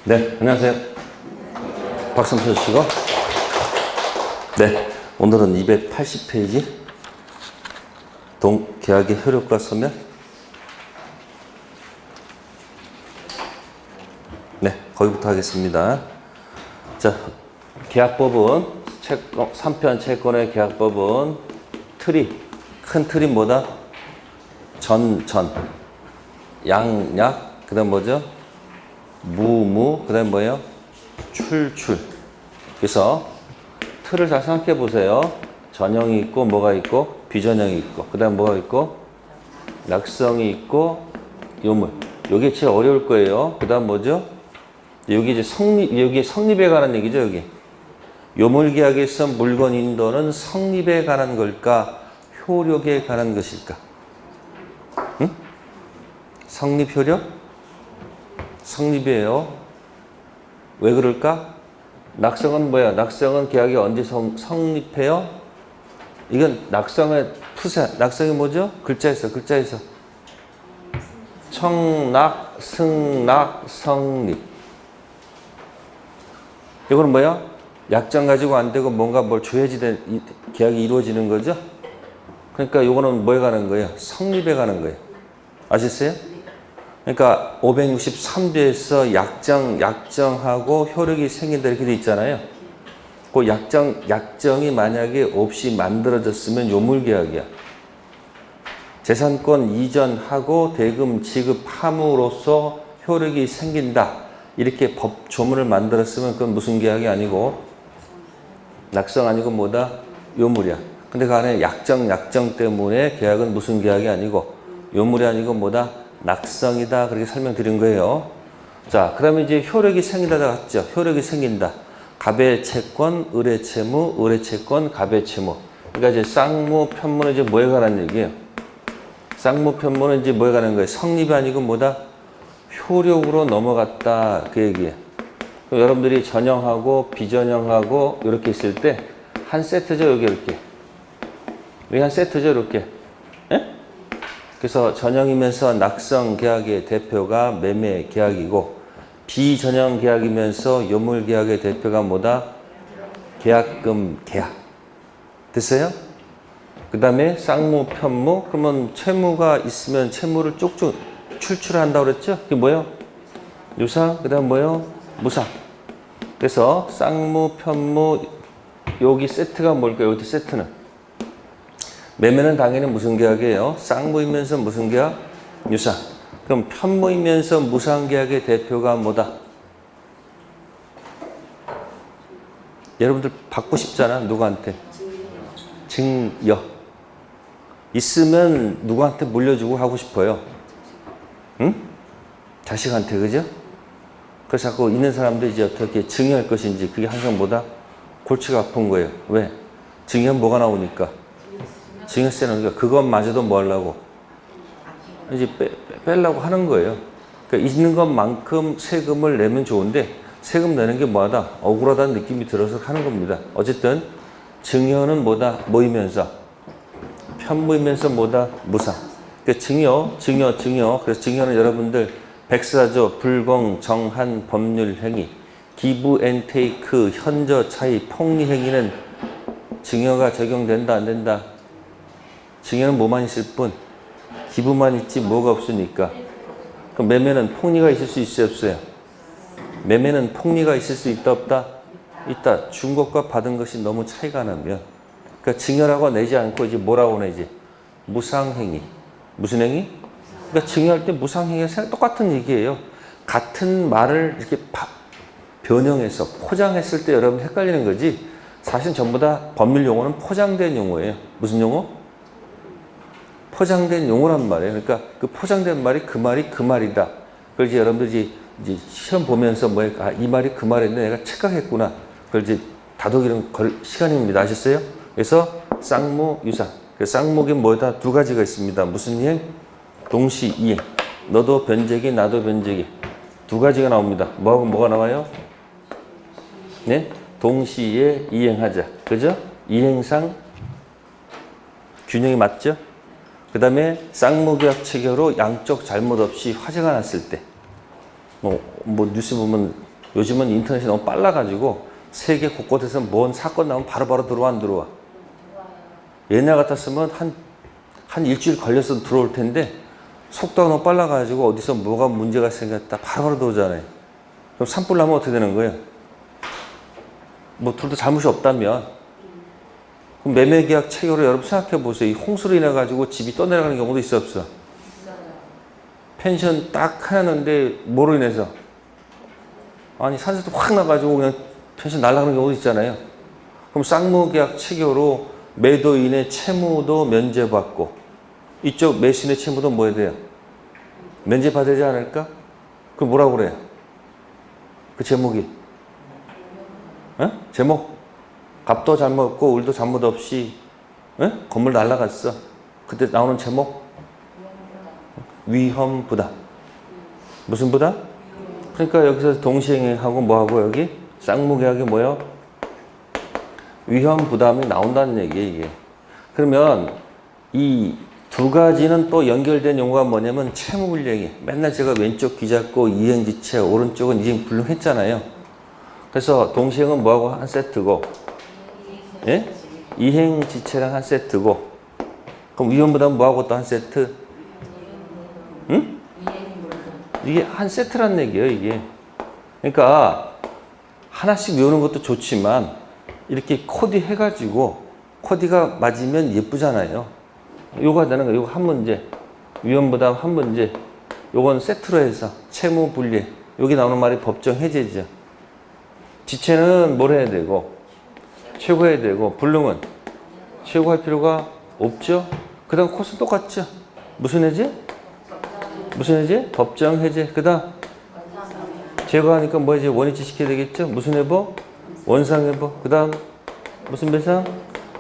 네, 안녕하세요. 박수 한번 쳐주시고. 네, 오늘은 280페이지 계약의 효력과 서면. 네, 거기부터 하겠습니다. 자, 계약법은 3편 채권의 계약법은 큰 틀이 뭐다? 전, 양, 그 다음 뭐죠? 무, 그 다음 뭐예요? 출. 그래서 틀을 잘 생각해 보세요. 전형이 있고, 뭐가 있고, 비전형이 있고, 그 다음 뭐가 있고, 낙성이 있고, 요물. 요게 제일 어려울 거예요. 그 다음 뭐죠? 여기 이제 여기 성립에 관한 얘기죠, 여기. 요물계약에서 물건 인도는 성립에 관한 걸까, 효력에 관한 것일까? 응? 성립 효력? 성립이에요. 왜 그럴까? 낙성은 뭐야? 낙성은 계약이 언제 성립해요? 이건 낙성의 푸세. 낙성이 뭐죠? 글자에서. 청낙, 승낙, 성립. 이거는 뭐야? 약정 가지고 안 되고 뭔가 뭘 줘야지 계약이 이루어지는 거죠? 그러니까 이거는 뭐에 관한 거예요? 성립에 관한 거예요. 아셨어요? 그러니까 563조에서 약정하고 효력이 생긴다 이렇게 돼 있잖아요. 그 약정이 만약에 없이 만들어졌으면 요물계약이야. 재산권 이전하고 대금 지급함으로써 효력이 생긴다. 이렇게 법 조문을 만들었으면 그건 무슨 계약이 아니고 낙성 아니고 뭐다? 요물이야. 근데 그 안에 약정 때문에 계약은 무슨 계약이 아니고 요물이 아니고 뭐다? 낙성이다. 그렇게 설명드린 거예요. 자, 그 다음에 이제 효력이 생긴다가 같죠. 효력이 생긴다. 갑의 채권, 을의 채무, 을의 채권, 갑의 채무. 그러니까 이제 쌍무, 편무는 이제 뭐에 관한 얘기예요? 쌍무, 편무는 이제 뭐에 관한 거예요? 성립이 아니고 뭐다? 효력으로 넘어갔다. 그 얘기예요. 그럼 여러분들이 전형하고 비전형하고 이렇게 있을 때 한 세트죠. 여기 이렇게. 여기 한 세트죠. 이렇게. 예? 그래서 전형이면서 낙성 계약의 대표가 매매 계약이고 비전형 계약이면서 요물 계약의 대표가 뭐다? 계약금 계약. 됐어요? 그 다음에 쌍무, 편무. 그러면 채무가 있으면 채무를 쭉쭉 출출한다고 그랬죠? 그게 뭐예요? 유상. 그 다음 뭐예요? 무상. 그래서 쌍무, 편무 여기 세트가 뭘까요? 여기 세트는 매매는 당연히 무슨 계약이에요? 쌍무이면서 무슨 계약? 유상. 그럼 편무이면서 무상 계약의 대표가 뭐다? 여러분들 받고 싶잖아. 누구한테? 증여. 있으면 누구한테 물려주고 하고 싶어요? 응? 자식한테. 그죠? 그래서 자꾸 있는 사람들 이제 어떻게 증여할 것인지 그게 항상 뭐다? 골치가 아픈 거예요. 왜? 증여하면 뭐가 나오니까? 증여세 나오니까 그것마저도 뭐 하려고? 이제 빼려고 하는 거예요. 그러니까 있는 것만큼 세금을 내면 좋은데 세금 내는 게 뭐하다? 억울하다는 느낌이 들어서 하는 겁니다. 어쨌든 증여는 뭐다? 모이면서 편모이면서 뭐다? 무상. 그러니까 증여. 그래서 증여는 여러분들 백사조, 불공, 정한, 법률 행위, 기부 앤 테이크, 현저, 차이, 폭리 행위는 증여가 적용된다 안 된다? 증여는 뭐만 있을 뿐 기부만 있지 뭐가 없으니까. 그럼 매매는 폭리가 있을 수 있어요 없어요? 매매는 폭리가 있을 수 있다 없다? 있다. 준 것과 받은 것이 너무 차이가 나면 그러니까 증여라고 내지 않고 이제 뭐라고 내지? 무상행위. 무슨 행위? 그러니까 증여할 때 무상행위가 똑같은 얘기예요. 같은 말을 이렇게 변형해서 포장했을 때 여러분 헷갈리는 거지 사실 전부 다 법률 용어는 포장된 용어예요. 무슨 용어? 포장된 용어란 말이에요. 그러니까 그 포장된 말이 그 말이다. 그걸 이제 여러분들이 이제 시험 보면서 이 말이 그 말인데 내가 착각했구나. 그걸 이제 다독이는 시간입니다. 아셨어요? 그래서 쌍무, 유상. 쌍무긴 뭐다? 두 가지가 있습니다. 무슨 이행? 동시 이행. 너도 변제기, 나도 변제기. 두 가지가 나옵니다. 뭐하고 뭐가 나와요? 네? 동시에 이행하자. 그죠? 이행상 균형이 맞죠? 그 다음에 쌍무계약 체결로 양쪽 잘못 없이 화재가 났을 때 뉴스 보면 요즘은 인터넷이 너무 빨라가지고 세계 곳곳에서 뭔 사건 나오면 바로바로 들어와 안 들어와? 옛날 같았으면 한 일주일 걸려서 들어올 텐데 속도가 너무 빨라가지고 어디서 뭐가 문제가 생겼다 바로바로 들어오잖아요. 그럼 산불 나면 어떻게 되는 거예요? 뭐 둘 다 잘못이 없다면 그럼 매매계약 체결을 여러분 생각해 보세요. 이 홍수로 인해 가지고 집이 떠내려가는 경우도 있어 없어? 펜션 딱 해놨는데 뭐로 인해서? 아니 산세도 확 나가지고 그냥 펜션 날아가는 경우도 있잖아요. 그럼 쌍무계약 체결로 매도인의 채무도 면제받고 이쪽 매수인의 채무도 뭐 해야 돼요? 면제받아야 되지 않을까? 그럼 뭐라고 그래요? 그 제목이 제목 값도 잘못 없고 울도 잘못 없이 건물 날라갔어. 그때 나오는 제목 위험 부담. 무슨 부담? 그러니까 여기서 동시행하고 뭐하고 여기 쌍무계약이 뭐예요? 위험 부담이 나온다는 얘기예요. 이게. 그러면 이 두 가지는 또 연결된 용어가 뭐냐면 채무불이행이. 맨날 제가 왼쪽 귀 잡고 이행지체, 오른쪽은 이행불능 했잖아요. 그래서 동시행은 뭐하고 한 세트고, 예? 이행지체랑 한 세트고, 그럼 위험부담 뭐하고 또 한 세트? 응? 이게 한 세트란 얘기예요, 이게. 그러니까 하나씩 외우는 것도 좋지만 이렇게 코디 해가지고 코디가 맞으면 예쁘잖아요. 요거 하자는 거예요. 요거 한 문제, 위험부담 한 문제, 요건 세트로 해서 채무불이행. 여기 나오는 말이 법정 해제죠. 지체는 뭘 해야 되고 최고해야 되고 불능은 최고할 필요가 없죠. 그 다음 코스 똑같죠. 무슨 해제? 무슨 해제? 법정 해제. 그 다음 제거하니까 뭐 이제 원위치 시켜야 되겠죠. 무슨 해보? 원상해보. 그 다음 무슨 배상?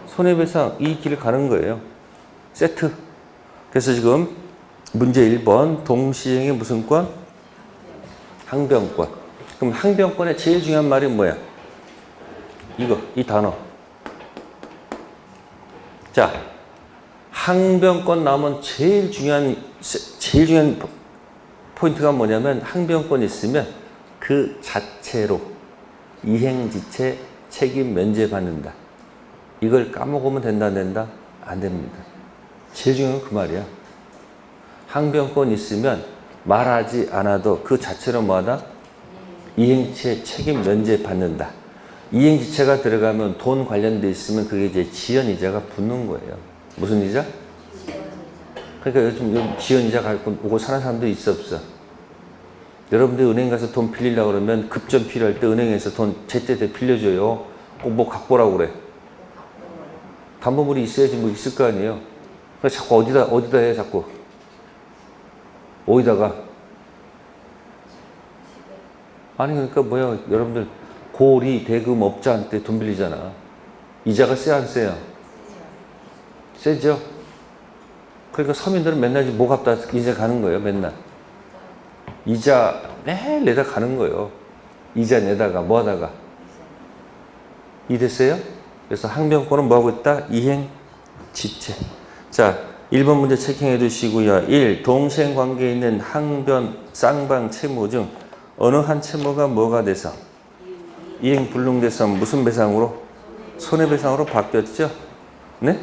손해배상. 이 길을 가는 거예요. 세트. 그래서 지금 문제 1번 동시행의 무슨 권? 항변권. 그럼 항변권의 제일 중요한 말이 뭐야? 이거, 이 단어. 자, 항변권 나오면 제일 중요한 포인트가 뭐냐면 항변권이 있으면 그 자체로 이행지체 책임 면제받는다. 이걸 까먹으면 된다, 안 된다? 안 됩니다. 제일 중요한 건 그 말이야. 항변권 있으면 말하지 않아도 그 자체로 뭐하다? 이행지체 책임 면제받는다. 이행지체가 들어가면 돈 관련돼 있으면 그게 이제 지연이자가 붙는 거예요. 무슨 이자? 그러니까 요즘 지연이자 갖고 오고 사는 사람도 있어 없어? 여러분들 은행 가서 돈 빌리려고 그러면 급전 필요할 때 은행에서 돈 제때때 빌려줘요. 꼭 뭐 갖고 오라고 그래. 담보물이 있어야지 뭐 있을 거 아니에요. 그래서 자꾸 어디다 해 자꾸. 어디다가? 아니 그러니까 뭐야 여러분들 고리 대금 업자한테 돈 빌리잖아. 이자가 세야 안 세요? 세죠. 그러니까 서민들은 맨날 뭐 갚다 이자 가는 거예요. 맨날 이자 매일 내다 가는 거예요. 이자 내다가 뭐 하다가 이됐어요? 그래서 항변권은 뭐 하고 있다? 이행 지체. 자 1번 문제 체킹해 두시고요. 1. 동시행 관계에 있는 항변 쌍방 채무 중 어느 한 채무가 뭐가 돼서 이행 불능돼서 무슨 배상으로? 손해배상으로 바뀌었죠? 네?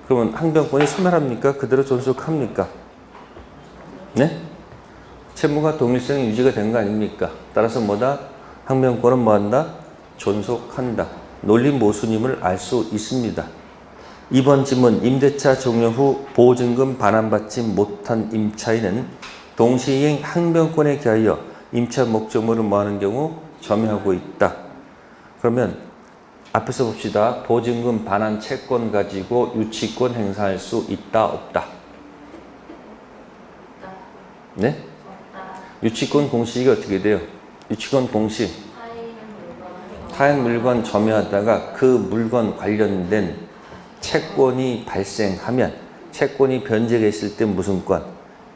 그러면 항변권이 소멸합니까? 그대로 존속합니까? 네? 채무가 동일성이 유지가 된 거 아닙니까? 따라서 뭐다? 항변권은 뭐한다? 존속한다. 논리 모순임을 알 수 있습니다. 2번 질문. 임대차 종료 후 보증금 반환받지 못한 임차인은 동시행 항변권에 기하여 임차 목적물을 뭐하는 경우? 점유하고 있다. 그러면 앞에서 봅시다. 보증금 반환 채권 가지고 유치권 행사할 수 있다 없다? 네? 유치권 공식이 어떻게 돼요? 유치권 공식 타인 물건 점유하다가 그 물건 관련된 채권이 발생하면 채권이 변제가 있을 때 무슨 권?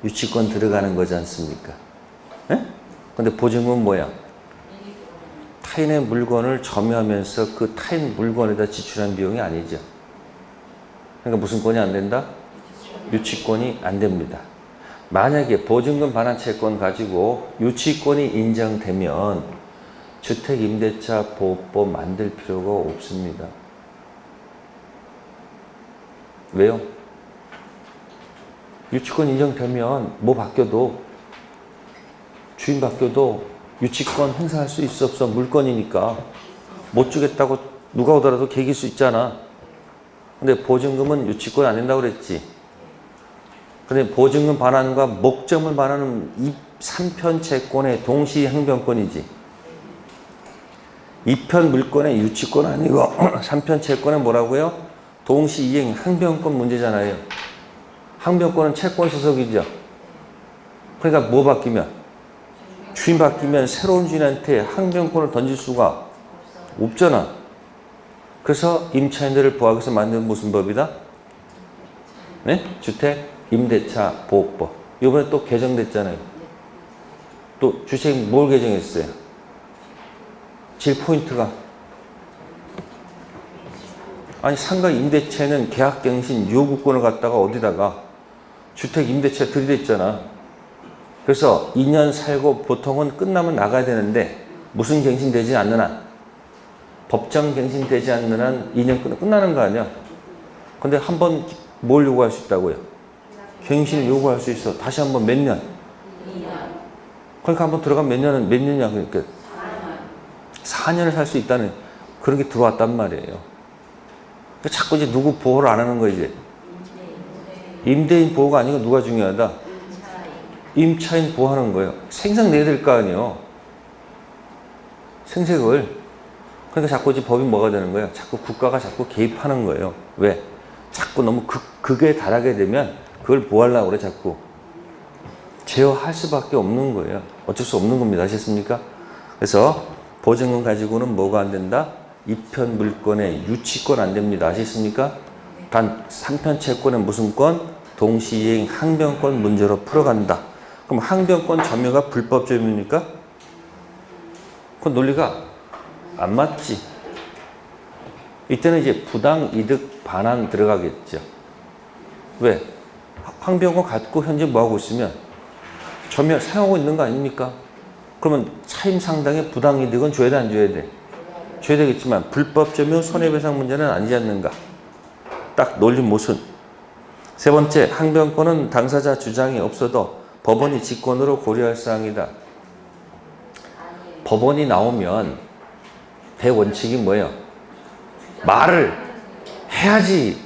유치권 들어가는 거지 않습니까? 근데 보증금은 뭐야? 타인의 물건을 점유하면서 그 타인 물건에다 지출한 비용이 아니죠. 그러니까 무슨 권이 안 된다? 유치권이 안 됩니다. 만약에 보증금 반환 채권 가지고 유치권이 인정되면 주택임대차 보호법 만들 필요가 없습니다. 왜요? 유치권 인정되면 뭐 바뀌어도 주인 바뀌어도 유치권 행사할 수 있어 없어? 물건이니까 못 주겠다고 누가 오더라도 개길 수 있잖아. 근데 보증금은 유치권 안 된다고 그랬지. 근데 보증금 반환과 목적물 반환은 이 3편 채권의 동시 항변권이지. 2편 물권의 유치권 아니고 3편 채권은 뭐라고요? 동시 이행 항변권 문제잖아요. 항변권은 채권 소속이죠. 그러니까 뭐 바뀌면? 주인 바뀌면 새로운 주인한테 항변권을 던질 수가 없잖아. 그래서 임차인들을 보호하기 위해서 만든 무슨 법이다? 네? 주택 임대차 보호법. 이번에 또 개정됐잖아요. 또 주택 뭘 개정했어요? 질 포인트가 아니 상가 임대차에는 계약갱신 요구권을 갖다가 어디다가 주택 임대차 들이댔잖아. 그래서 2년 살고 보통은 끝나면 나가야 되는데 무슨 갱신되지 않는 한 법정 갱신되지 않는 한 2년 끝나는 거 아니야. 근데 한 번 뭘 요구할 수 있다고요? 갱신을 요구할 수 있어. 다시 한 번 몇 년? 2년. 그러니까 한 번 들어가면 몇 년이야. 그러니까 4년을 살 수 있다는 그런 게 들어왔단 말이에요. 그러니까 자꾸 이제 누구 보호를 안 하는 거야 이제. 임대인 보호가 아니고 누가 중요하다? 임차인 보호하는 거예요. 생색 내야 될 거 아니에요. 생색을. 그러니까 자꾸 이제 법이 뭐가 되는 거예요? 자꾸 국가가 자꾸 개입하는 거예요. 왜? 자꾸 너무 극에 달하게 되면 그걸 보호하려고 그래 자꾸. 제어할 수밖에 없는 거예요. 어쩔 수 없는 겁니다. 아셨습니까? 그래서 보증금 가지고는 뭐가 안 된다? 2편 물권의 유치권 안 됩니다. 아셨습니까? 단 3편 채권은 무슨 권? 동시이행 항변권 문제로 풀어간다. 그럼 항변권 점유가 불법 점유입니까? 그 논리가 안 맞지. 이때는 이제 부당이득 반환 들어가겠죠. 왜? 항변권 갖고 현재 뭐하고 있으면 점유 사용하고 있는 거 아닙니까? 그러면 차임 상당의 부당이득은 줘야 돼, 안 줘야 돼? 줘야 되겠지만 불법 점유 손해배상 문제는 아니지 않는가? 딱 논리 모순. 세 번째, 항변권은 당사자 주장이 없어도 법원이 직권으로 고려할 사항이다. 법원이 나오면 대원칙이 뭐예요? 말을 해야지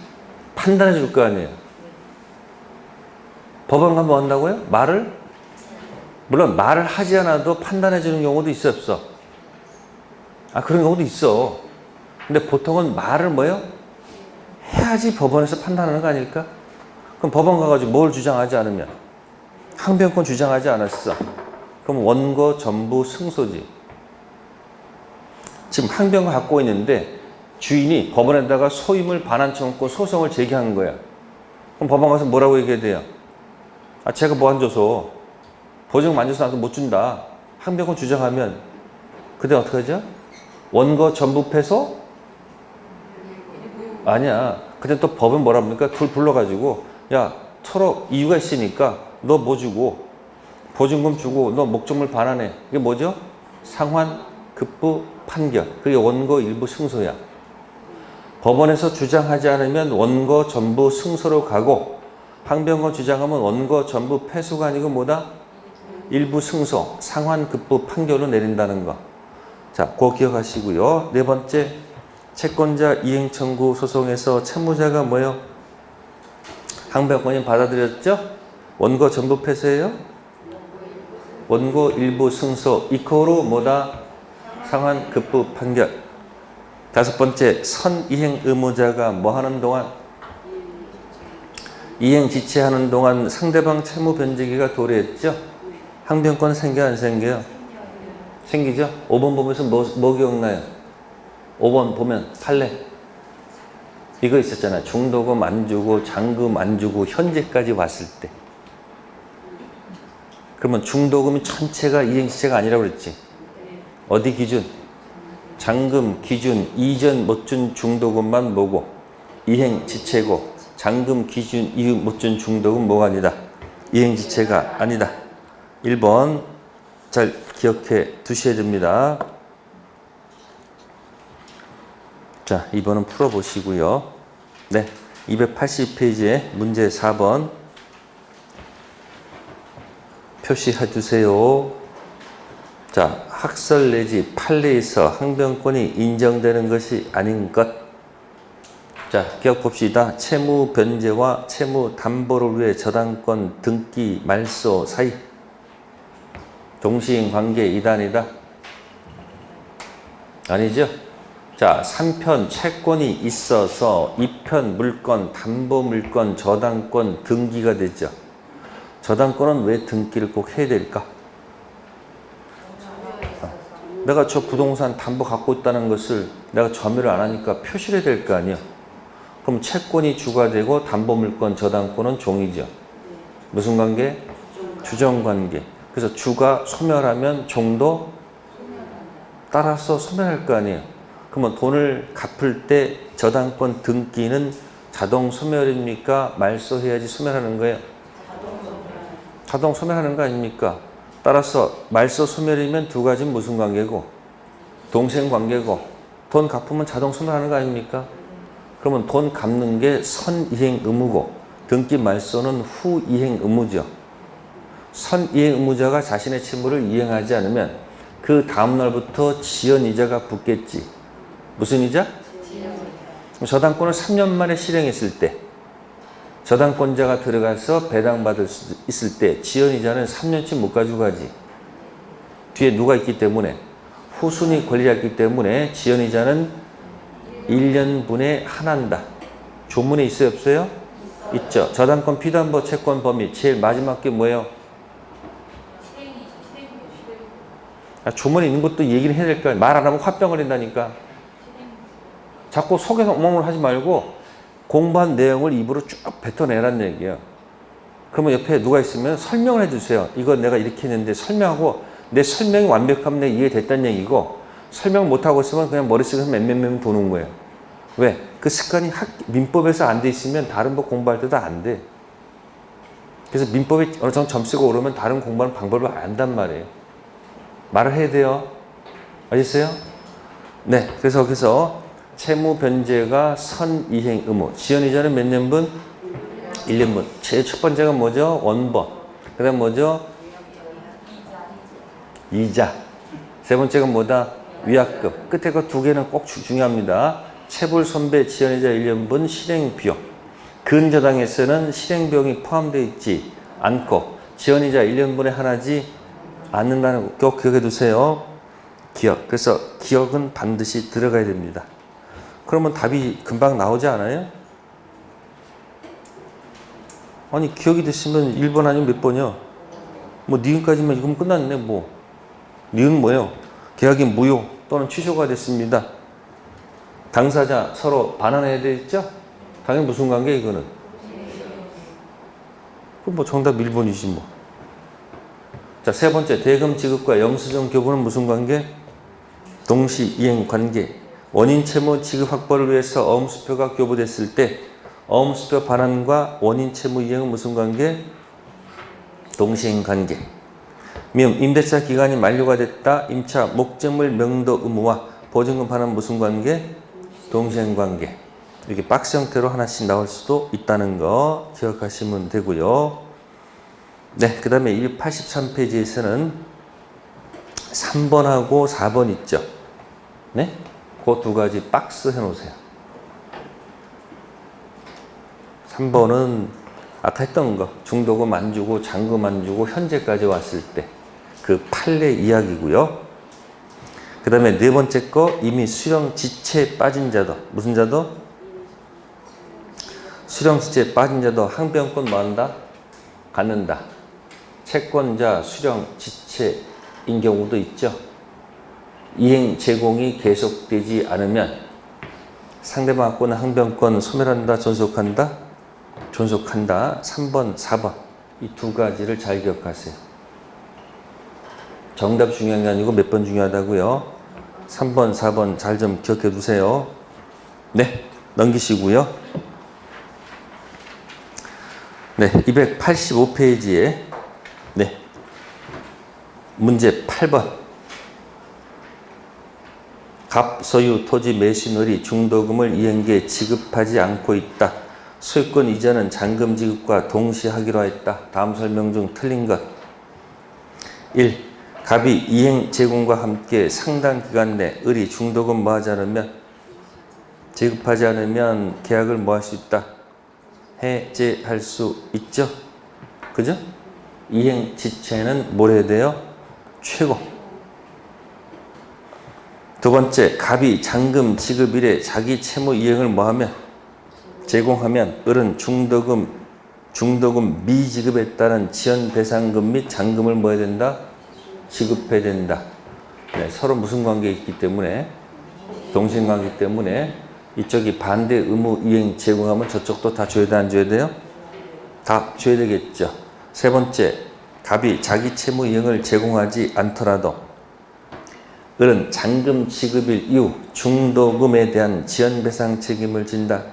판단해 줄 거 아니에요. 법원 가면 뭐 한다고요? 말을? 물론 말을 하지 않아도 판단해 주는 경우도 있어 없어? 아, 그런 경우도 있어. 근데 보통은 말을 뭐예요? 해야지 법원에서 판단하는 거 아닐까? 그럼 법원 가가지고 뭘 주장하지 않으면? 항변권 주장하지 않았어. 그럼 원고 전부 승소지. 지금 항변권 갖고 있는데 주인이 법원에다가 소임을 반환 청구 소송을 제기한 거야. 그럼 법원 가서 뭐라고 얘기해야 돼요? 아, 제가 뭐 안 줘서 보증금 안 줘서 나도 못 준다. 항변권 주장하면 그때 어떻게 하죠? 원고 전부 패소? 아니야. 그때 또 법은 뭐라 합니까? 둘 불러가지고 야, 서로 이유가 있으니까 너 뭐 주고 보증금 주고 너 목적물 반환해. 이게 뭐죠? 상환 급부 판결. 그게 원고 일부 승소야. 법원에서 주장하지 않으면 원고 전부 승소로 가고 항변권 주장하면 원고 전부 패소가 아니고 뭐다? 일부 승소, 상환 급부 판결로 내린다는 거. 자, 그거 기억하시고요. 네 번째, 채권자 이행 청구 소송에서 채무자가 뭐예요? 항변권이 받아들였죠? 원고 전부 패소예요? 원고 일부 승소, 이코로 뭐다? 상환 급부 판결. 다섯 번째, 선이행 의무자가 뭐 하는 동안? 이행 지체하는 동안 상대방 채무 변제기가 도래했죠? 항변권 생겨 안 생겨요? 생기죠? 5번 보면서 뭐 기억나요? 5번 보면 판례. 이거 있었잖아. 중도금 안 주고 잔금 안 주고 현재까지 왔을 때. 그러면 중도금이 전체가 이행 지체가 아니라고 그랬지. 어디 기준? 잔금 기준 이전 못 준 중도금만 뭐고 이행 지체고 잔금 기준 이후 못 준 중도금 뭐가 아니다. 이행 지체가 아니다. 1번 잘 기억해 두셔야 됩니다. 자, 2번은 풀어보시고요. 네, 280페이지에 문제 4번 표시해 주세요. 자, 학설 내지 판례에서 항변권이 인정되는 것이 아닌 것. 자, 기억 봅시다. 채무 변제와 채무 담보를 위해 저당권 등기 말소 사이 동시인 관계 이단이다. 아니죠? 자, 3편 채권이 있어서 2편 물건, 담보 물건, 저당권 등기가 되죠. 저당권은 왜 등기를 꼭 해야 될까? 내가 저 부동산 담보 갖고 있다는 것을 내가 점유를 안 하니까 표시를 해야 될 거 아니야. 그럼 채권이 주가 되고 담보 물건, 저당권은 종이죠. 무슨 관계? 주정 관계. 그래서 주가 소멸하면 종도 따라서 소멸할 거 아니에요. 그러면 돈을 갚을 때 저당권 등기는 자동 소멸입니까? 말소해야지 소멸하는 거예요? 자동 소멸하는 거 아닙니까? 따라서 말소 소멸이면 두 가지는 무슨 관계고? 동생 관계고, 돈 갚으면 자동 소멸하는 거 아닙니까? 그러면 돈 갚는 게 선이행 의무고 등기 말소는 후이행 의무죠. 선이행 의무자가 자신의 채무를 이행하지 않으면 그 다음날부터 지연이자가 붙겠지. 무슨 이자? 저당권을 3년 만에 실행했을 때 저당권자가 들어가서 배당받을 수 있을 때 지연이자는 3년치 못 가지고 가지. 뒤에 누가 있기 때문에 후순위 권리가 있기 때문에 지연이자는 1년분에 한한다. 조문에 있어요 없어요? 있죠. 저당권 피담보 채권 범위 제일 마지막 게 뭐예요? 조문에 있는 것도 얘기를 해야 될까? 말 안 하면 화병 걸린다니까. 자꾸 속에서 엉엉을 하지 말고 공부한 내용을 입으로 쭉 뱉어내란 얘기예요. 그러면 옆에 누가 있으면 설명을 해주세요. 이거 내가 이렇게 했는데 설명하고 내 설명이 완벽하면 내가 이해됐다는 얘기고 설명 못하고 있으면 그냥 머릿속에서 맴맴맴 도는 거예요. 왜? 그 습관이 민법에서 안 돼 있으면 다른 법 공부할 때도 안 돼. 그래서 민법이 어느 정도 점수가 오르면 다른 공부하는 방법을 안단 말이에요. 말을 해야 돼요. 아셨어요? 네. 그래서 거기서 채무 변제가 선이행 의무. 지연이자는 몇 년분? 1년분. 제일 첫 번째가 뭐죠? 원본. 그 다음 뭐죠? 이자. 세 번째가 뭐다? 위약금. 끝에 그 두 개는 꼭 중요합니다. 채불 손배 지연이자 1년분 실행비용. 근저당에서는 실행비용이 포함되어 있지 않고 지연이자 1년분에 하나지 않는다는 거 꼭 기억해 두세요. 기억. 그래서 기억은 반드시 들어가야 됩니다. 그러면 답이 금방 나오지 않아요? 아니 기억이 됐으면 1번 아니면 몇 번이요? 뭐 니은까지만 읽으면 끝났네 뭐. 니은 뭐예요? 계약이 무효 또는 취소가 됐습니다. 당사자 서로 반환해야 되겠죠? 당연히 무슨 관계 이거는? 그럼 뭐 정답 1번이지 뭐. 자, 세 번째 대금 지급과 영수증 교부는 무슨 관계? 동시이행 관계. 원인 채무 지급 확보를 위해서 어음수표가 교부됐을 때 어음수표 반환과 원인 채무 이행은 무슨 관계? 동시행 관계. 미음 임대차 기간이 만료가 됐다. 임차 목적물 명도 의무와 보증금 반환 무슨 관계? 동시행 관계. 이렇게 박스 형태로 하나씩 나올 수도 있다는 거 기억하시면 되고요. 네, 그 다음에 283페이지에서는 3번하고 4번 있죠. 네? 그 두 가지 박스 해놓으세요. 3번은 아까 했던 거 중도금 안 주고 잔금 안 주고 현재까지 왔을 때 그 판례 이야기고요. 그 다음에 네 번째 거 이미 수령 지체에 빠진 자도 무슨 자도? 수령 지체에 빠진 자도 항변권 뭐 한다? 갖는다. 채권자 수령 지체인 경우도 있죠. 이행 제공이 계속되지 않으면 상대방 갖고 있는 항변권 소멸한다, 존속한다? 존속한다. 3번, 4번 이 두 가지를 잘 기억하세요. 정답 중요한 게 아니고 몇 번 중요하다고요? 3번, 4번 잘 좀 기억해 두세요. 네, 넘기시고요. 네, 285페이지에 네, 문제 8번 갑, 소유, 토지, 매수인의 중도금을 이행기에 지급하지 않고 있다. 소유권 이전은 잔금 지급과 동시하기로 했다. 다음 설명 중 틀린 것. 1. 갑이 이행 제공과 함께 상당 기간 내 을이 중도금 뭐하지 않으면 지급하지 않으면 계약을 뭐 할 수 있다. 해제할 수 있죠. 그죠? 이행 지체는 뭘 해야 돼요? 최고. 두 번째, 갑이 잔금 지급일에 자기 채무 이행을 뭐하면 제공하면 을은 중도금 미지급에 따른 지연배상금 및 잔금을 뭐 해야 된다? 지급해야 된다. 네, 서로 무슨 관계에 있기 때문에 동신관계 때문에 이쪽이 반대 의무 이행 제공하면 저쪽도 다 줘야 돼, 안 줘야 돼요? 다 줘야 되겠죠. 세 번째, 갑이 자기 채무 이행을 제공하지 않더라도 을은 잔금 지급일 이후 중도금에 대한 지연배상 책임을 진다.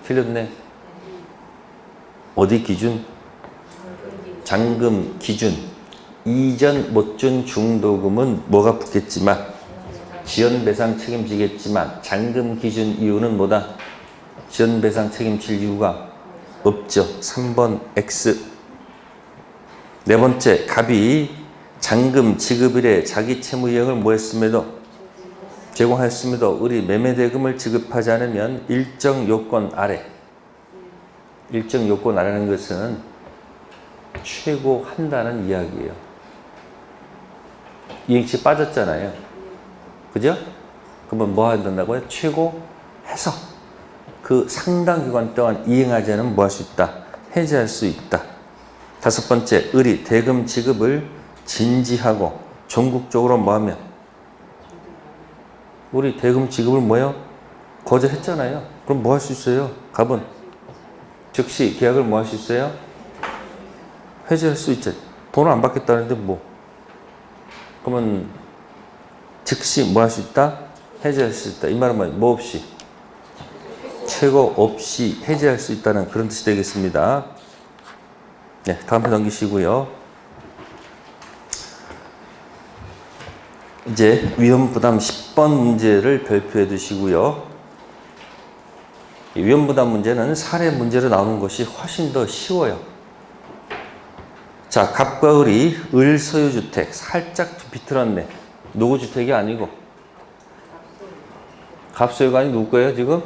틀렸네. 어디 기준? 잔금 기준. 이전 못 준 중도금은 뭐가 붙겠지만 지연배상 책임지겠지만 잔금 기준 이유는 뭐다? 지연배상 책임질 이유가 없죠. 3번 X. 네 번째, 갑이 잔금 지급일에 자기 채무 이행을 뭐 했음에도 제공했음에도 을이 매매대금을 지급하지 않으면 일정 요건 아래. 일정 요건 아래라는 것은 최고 한다는 이야기예요. 이행치 빠졌잖아요. 그죠? 그러면 뭐 해야 된다고요? 최고 해서 그 상당 기간 동안 이행하지 않으면 뭐 할 수 있다? 해제할 수 있다. 다섯 번째, 을이 대금 지급을 진지하고 전국적으로 뭐하면 우리 대금 지급을 뭐요? 거절했잖아요. 그럼 뭐 할 수 있어요? 갑은 즉시 계약을 뭐 할 수 있어요? 해제할 수 있죠. 돈을 안 받겠다는데 뭐 그러면 즉시 뭐 할 수 있다? 해제할 수 있다. 이 말은 뭐 없이? 최고 없이 해제할 수 있다는 그런 뜻이 되겠습니다. 네, 다음 편 넘기시고요. 이제 위험부담 10번 문제를 별표해 두시고요. 위험부담 문제는 사례 문제로 나오는 것이 훨씬 더 쉬워요. 자, 갑과 을이 을 소유주택 살짝 비틀었네. 누구 주택이 아니고 갑 소유가 아니 누구 거예요 지금?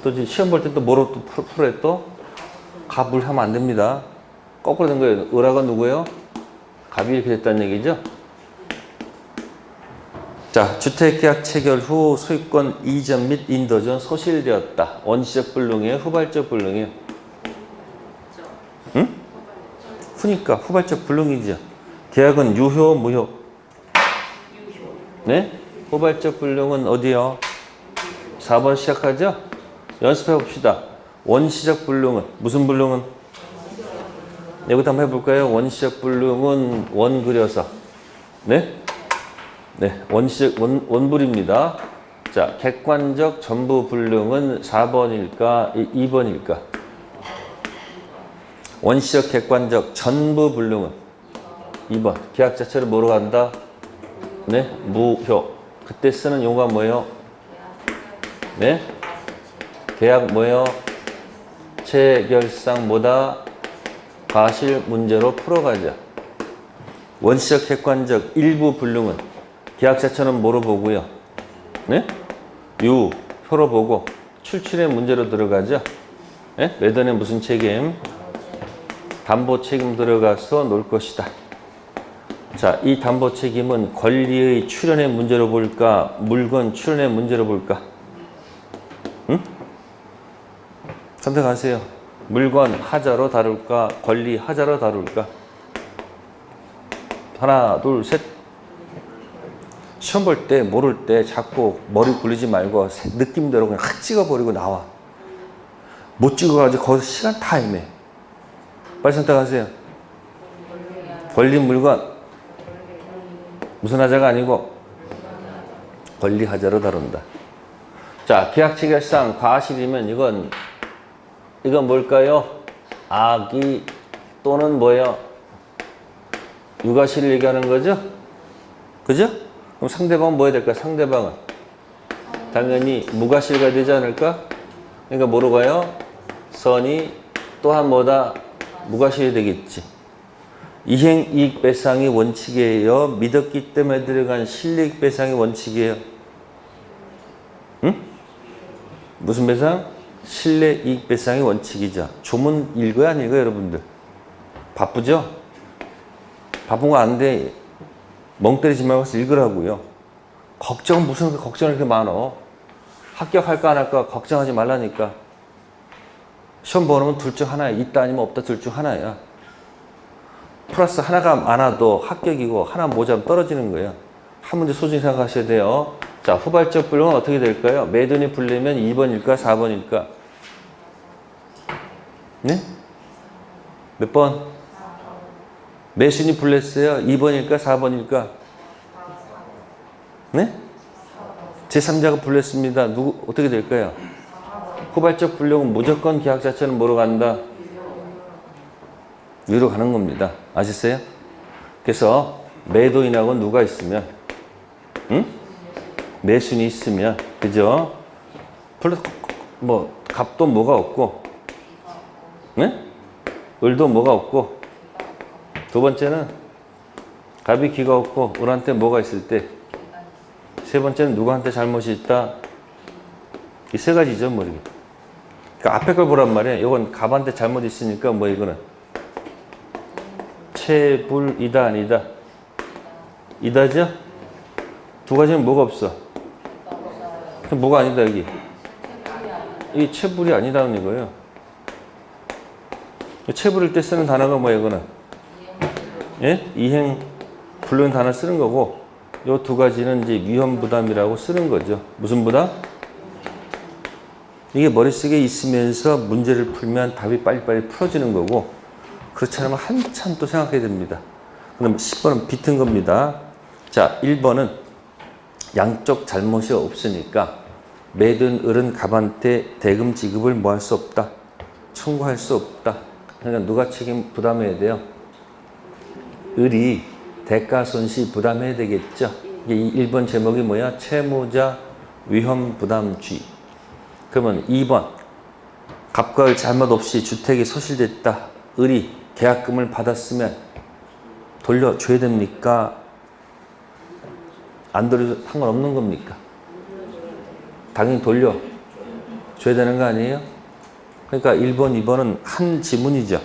또 시험 볼 때 또 뭐로 또 풀어야 또? 갑을 하면 안 됩니다. 거꾸로 된 거예요. 을하고 누구예요? 갑이 이렇게 됐다는 얘기죠. 자, 주택계약 체결 후 소유권 이전 및 인도 전 소실되었다. 원시적 불능이에요? 후발적 불능이에요? 응? 후니까 후발적 불능이죠. 계약은 유효, 무효? 네? 후발적 불능은 어디요? 4번 시작하죠? 연습해 봅시다. 원시적 불능은 무슨 불능은? 내부터 한번 해볼까요? 원시적 불능은 원 그려서 네? 네, 원불입니다. 자, 객관적 전부 불능은 4번일까? 2번일까? 원시적 객관적 전부 불능은 2번. 계약 자체를 뭐로 간다? 네, 무효. 그때 쓰는 용어가 뭐예요? 네? 계약 뭐예요? 체결상 뭐다? 과실 문제로 풀어가자. 원시적 객관적 일부 불능은 계약 자체는 뭐로 보고요? 네? 유효로 보고 출출의 문제로 들어가죠. 네? 매도에 무슨 책임? 담보 책임 들어가서 놓을 것이다. 자, 이 담보 책임은 권리의 출현의 문제로 볼까? 물건 출현의 문제로 볼까? 응? 선택하세요. 물건 하자로 다룰까? 권리 하자로 다룰까? 하나, 둘, 셋. 시험 볼 때 모를 때 자꾸 머리 굴리지 말고 느낌대로 그냥 확 찍어버리고 나와. 못 찍어가지고 거기서 시간 다 애매. 빨리 선택하세요. 권리 물건. 무슨 하자가 아니고 권리 하자로 다룬다. 자, 계약 체결상 과실이면 이건 뭘까요? 악의 또는 뭐예요? 유가실을 얘기하는 거죠? 그죠? 그럼 상대방은 뭐 해야 될까? 상대방은 당연히 무과실가 되지 않을까? 그러니까 뭐로 가요? 선이 또한 뭐다? 무과실이 되겠지. 이행 이익 배상이 원칙이에요. 믿었기 때문에 들어간 실리익 배상이 원칙이에요. 응? 무슨 배상? 실내 이익 배상이 원칙이죠. 조문 읽어야 안 읽어요, 여러분들? 바쁘죠? 바쁜 거 안 돼. 멍 때리지 말고 읽으라고요. 무슨 걱정이 이렇게 많어? 합격할까 안 할까 걱정하지 말라니까. 시험 보면 둘 중 하나야. 있다 아니면 없다 둘 중 하나야. 플러스 하나가 많아도 합격이고 하나 모자면 떨어지는 거예요. 한 문제 소중히 생각하셔야 돼요. 자, 후발적 불능은 어떻게 될까요? 매돈이 불리면 2번일까 4번일까? 네? 몇 번? 매순이 불렸어요. 2번일까 4번일까? 네? 제3자가 불렸습니다. 어떻게 될까요? 후발적 불력은 무조건 계약 자체는 뭐로 간다? 위로 가는 겁니다. 아셨어요? 그래서 매도인하고 누가 있으면, 응? 매순이 있으면, 그죠? 플러스 갑도 뭐가 없고, 네? 을도 뭐가 없고, 두 번째는 갑이 기가 없고 을한테 뭐가 있을 때, 세 번째는 누구한테 잘못이 있다. 이 세 가지죠, 뭐 이게. 그러니까 앞에 걸 보란 말이에요. 이건 갑한테 잘못 있으니까 뭐 이거는 체불이다 아니다. 이다죠? 두 가지는 뭐가 없어? 그럼 뭐가 아니다 여기. 이 체불이 아니다는 이거예요. 체불일 때 쓰는 단어가 뭐예요, 이거는? 예? 이행 불능 단어 쓰는 거고, 요 두 가지는 이제 위험 부담이라고 쓰는 거죠. 무슨 부담? 이게 머릿속에 있으면서 문제를 풀면 답이 빨리빨리 풀어지는 거고, 그렇지 않으면 한참 또 생각해야 됩니다. 그럼 10번은 비튼 겁니다. 자, 1번은 양쪽 잘못이 없으니까 매도인 을은 갑한테 대금 지급을 뭐 할 수 없다. 청구할 수 없다. 그러니까 누가 책임 부담해야 돼요? 을이 대가 손실 부담해야 되겠죠. 이게 1번 제목이 뭐야? 채무자 위험 부담주의. 그러면 2번 갑과 을 잘못 없이 주택이 소실됐다. 을이 계약금을 받았으면 돌려줘야 됩니까? 안 돌려도 상관없는 겁니까? 당연히 돌려줘야 되는 거 아니에요? 그러니까 1번, 2번은 한 지문이죠.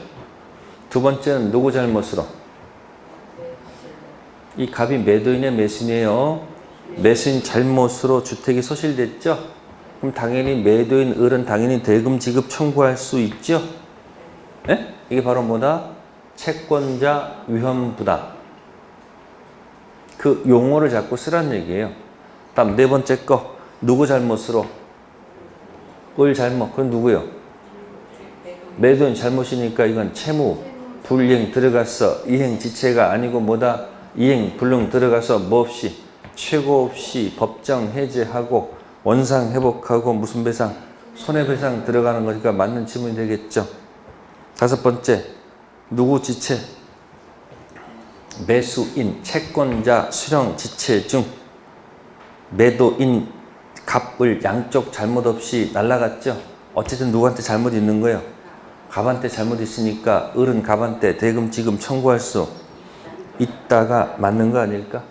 두 번째는 누구 잘못으로? 이 갑이 매도인의 매순이에요. 매수인 잘못으로 주택이 소실됐죠? 그럼 당연히 매도인 을은 당연히 대금 지급 청구할 수 있죠? 네? 이게 바로 뭐다? 채권자 위험 부담. 그 용어를 자꾸 쓰란 얘기예요. 다음 네 번째 거. 누구 잘못으로? 을 잘못. 그건 누구요? 매도인 잘못이니까 이건 채무 불이행 들어갔어. 이행 지체가 아니고 뭐다? 이행 불능 들어가서 뭐 없이 최고 없이 법정 해제하고 원상 회복하고 무슨 배상? 손해배상 들어가는 거니까 맞는 질문이 되겠죠. 다섯 번째, 누구 지체? 매수인, 채권자, 수령 지체 중 매도인, 갑을 양쪽 잘못 없이 날라갔죠. 어쨌든 누구한테 잘못 있는 거예요? 갑한테 잘못 있으니까 을은 갑한테 대금 지급 청구할 수 있다가 맞는 거 아닐까?